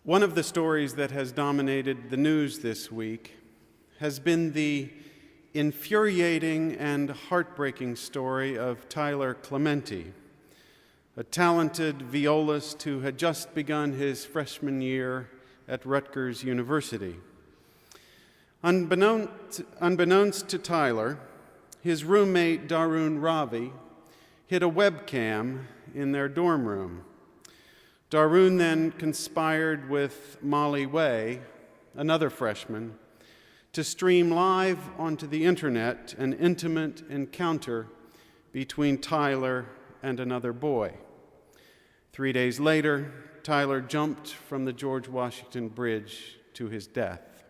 One of the stories that has dominated the news this week has been the infuriating and heartbreaking story of Tyler Clementi, a talented violist who had just begun his freshman year at Rutgers University. Unbeknownst to Tyler, his roommate Darun Ravi hid a webcam in their dorm room. Darun then conspired with Molly Way, another freshman, to stream live onto the internet an intimate encounter between Tyler and another boy. 3 days later, Tyler jumped from the George Washington Bridge to his death.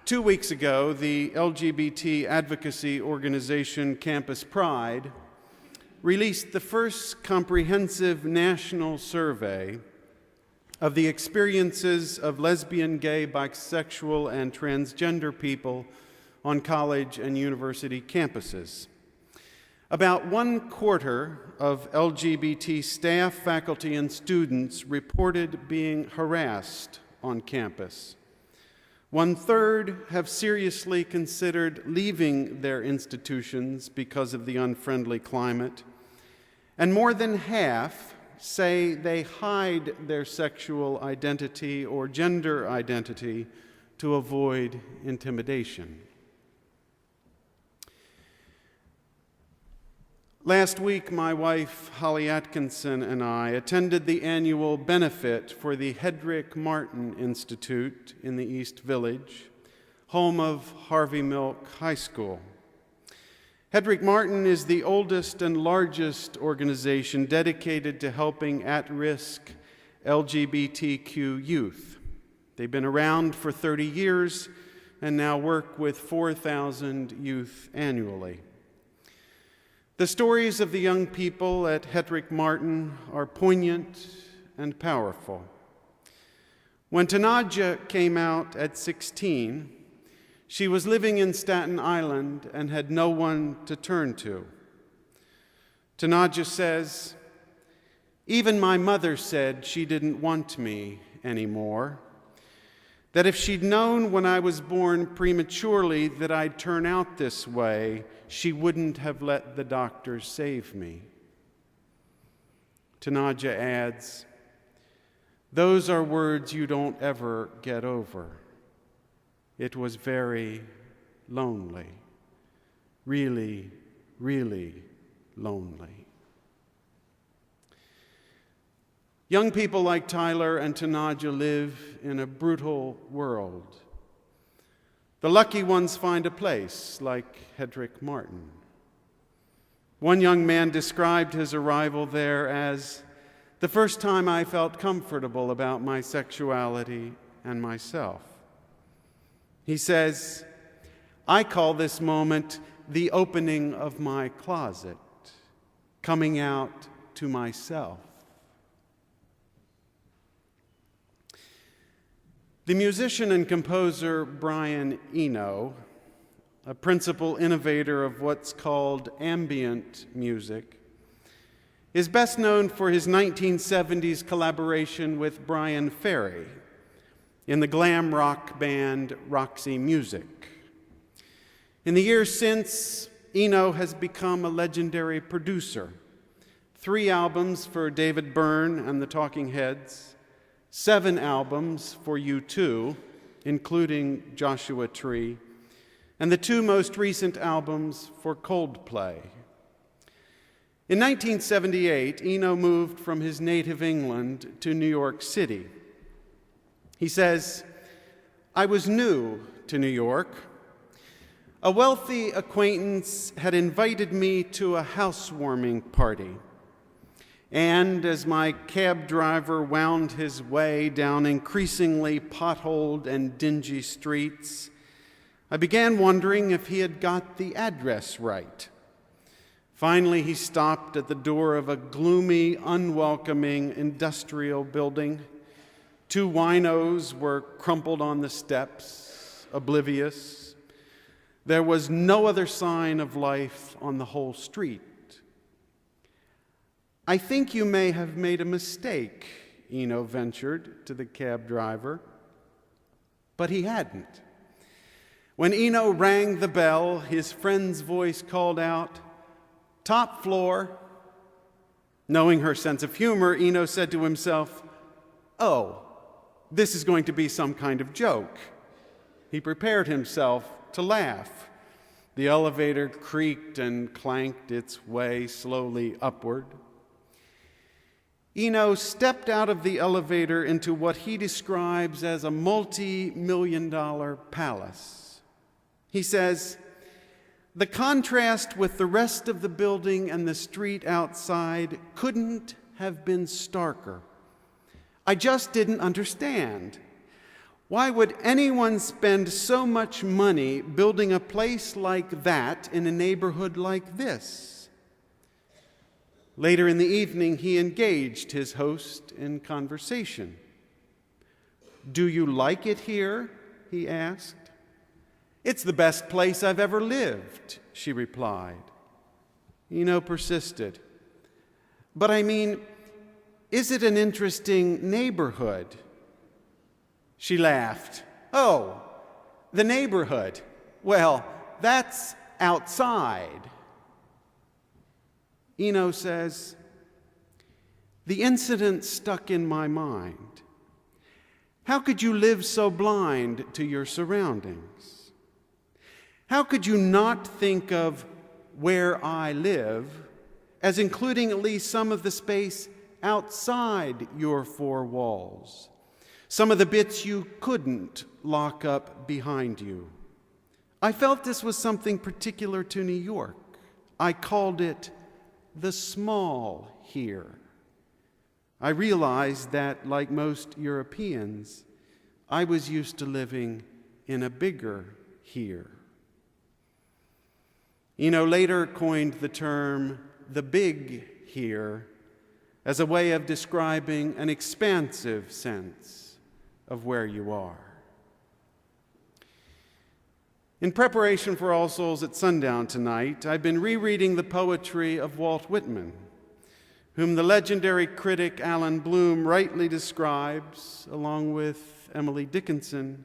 2 weeks ago, the LGBT advocacy organization Campus Pride released the first comprehensive national survey of the experiences of lesbian, gay, bisexual, and transgender people on college and university campuses. About 1/4 of LGBT staff, faculty, and students reported being harassed on campus. 1/3 have seriously considered leaving their institutions because of the unfriendly climate, and more than half say they hide their sexual identity or gender identity to avoid intimidation. Last week, my wife, Holly Atkinson, and I attended the annual benefit for the Hedrick Martin Institute in the East Village, home of Harvey Milk High School. Hedrick Martin is the oldest and largest organization dedicated to helping at-risk LGBTQ youth. They've been around for 30 years and now work with 4,000 youth annually. The stories of the young people at Hedrick Martin are poignant and powerful. When Tanaja came out at 16, she was living in Staten Island and had no one to turn to. Tanaja says, "Even my mother said she didn't want me anymore, that if she'd known when I was born prematurely that I'd turn out this way, she wouldn't have let the doctors save me." Tanaja adds, "Those are words you don't ever get over. It was very lonely, really, really lonely." Young people like Tyler and Tanaja live in a brutal world. The lucky ones find a place like Hedrick Martin. One young man described his arrival there as, "The first time I felt comfortable about my sexuality and myself." He says, "I call this moment the opening of my closet, coming out to myself." The musician and composer Brian Eno, a principal innovator of what's called ambient music, is best known for his 1970s collaboration with Brian Ferry in the glam rock band Roxy Music. In the years since, Eno has become a legendary producer. 3 albums for David Byrne and the Talking Heads, 7 albums for U2, including Joshua Tree, and the 2 most recent albums for Coldplay. In 1978, Eno moved from his native England to New York City. He says, "I was new to New York. A wealthy acquaintance had invited me to a housewarming party. And as my cab driver wound his way down increasingly potholed and dingy streets, I began wondering if he had got the address right. Finally, he stopped at the door of a gloomy, unwelcoming industrial building. 2 winos were crumpled on the steps, oblivious. There was no other sign of life on the whole street. "I think you may have made a mistake," Eno ventured to the cab driver. But he hadn't. When Eno rang the bell, his friend's voice called out, "Top floor." Knowing her sense of humor, Eno said to himself, "Oh, this is going to be some kind of joke." He prepared himself to laugh. The elevator creaked and clanked its way slowly upward. Eno stepped out of the elevator into what he describes as a multi-million-dollar palace. He says, "The contrast with the rest of the building and the street outside couldn't have been starker. I just didn't understand. Why would anyone spend so much money building a place like that in a neighborhood like this?" Later in the evening, he engaged his host in conversation. "Do you like it here?" he asked. "It's the best place I've ever lived," she replied. Eno persisted. "But I mean, is it an interesting neighborhood?" She laughed. "Oh, the neighborhood. Well, that's outside." Eno says, "The incident stuck in my mind. How could you live so blind to your surroundings? How could you not think of where I live as including at least some of the space outside your four walls, some of the bits you couldn't lock up behind you? I felt this was something particular to New York. I called it the small here. I realized that, like most Europeans, I was used to living in a bigger here." Eno later coined the term the big here as a way of describing an expansive sense of where you are. In preparation for All Souls at sundown tonight, I've been rereading the poetry of Walt Whitman, whom the legendary critic Alan Bloom rightly describes, along with Emily Dickinson,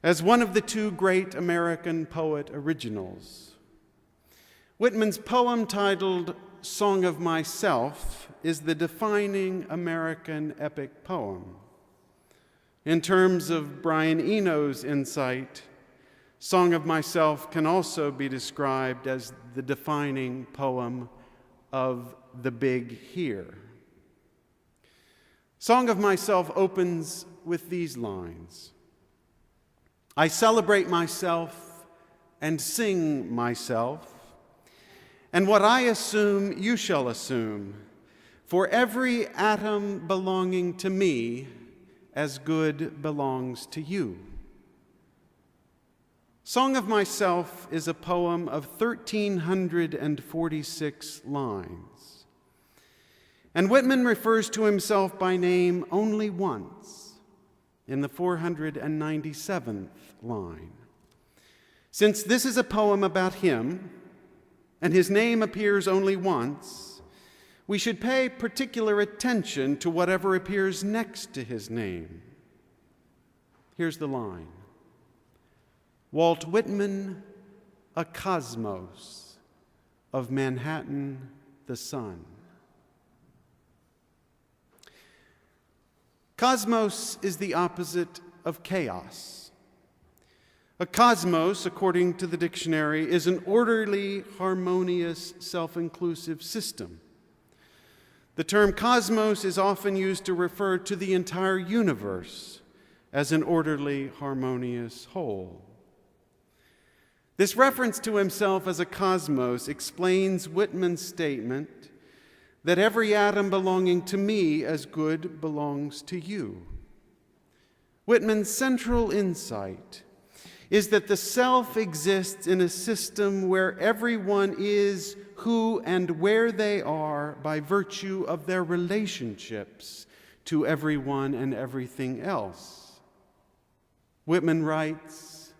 as one of the two great American poet originals. Whitman's poem titled Song of Myself is the defining American epic poem. In terms of Brian Eno's insight, Song of Myself can also be described as the defining poem of the big here. Song of Myself opens with these lines: "I celebrate myself and sing myself, and what I assume you shall assume, for every atom belonging to me as good belongs to you." Song of Myself is a poem of 1,346 lines. And Whitman refers to himself by name only once, in the 497th line. Since this is a poem about him, and his name appears only once, we should pay particular attention to whatever appears next to his name. Here's the line: Walt Whitman, a cosmos of Manhattan, the sun. Cosmos is the opposite of chaos. A cosmos, according to the dictionary, is an orderly, harmonious, self-inclusive system. The term cosmos is often used to refer to the entire universe as an orderly, harmonious whole. This reference to himself as a cosmos explains Whitman's statement that every atom belonging to me as good belongs to you. Whitman's central insight is that the self exists in a system where everyone is who and where they are by virtue of their relationships to everyone and everything else. Whitman writes,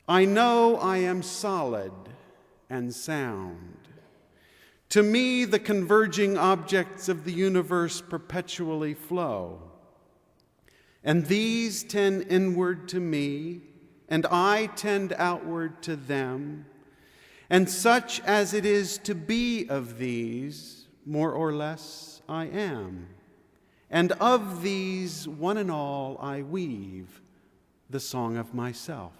"I know I am solid and sound. To me, the converging objects of the universe perpetually flow. And these tend inward to me, and I tend outward to them. And such as it is to be of these, more or less I am. And of these, one and all, I weave the song of myself.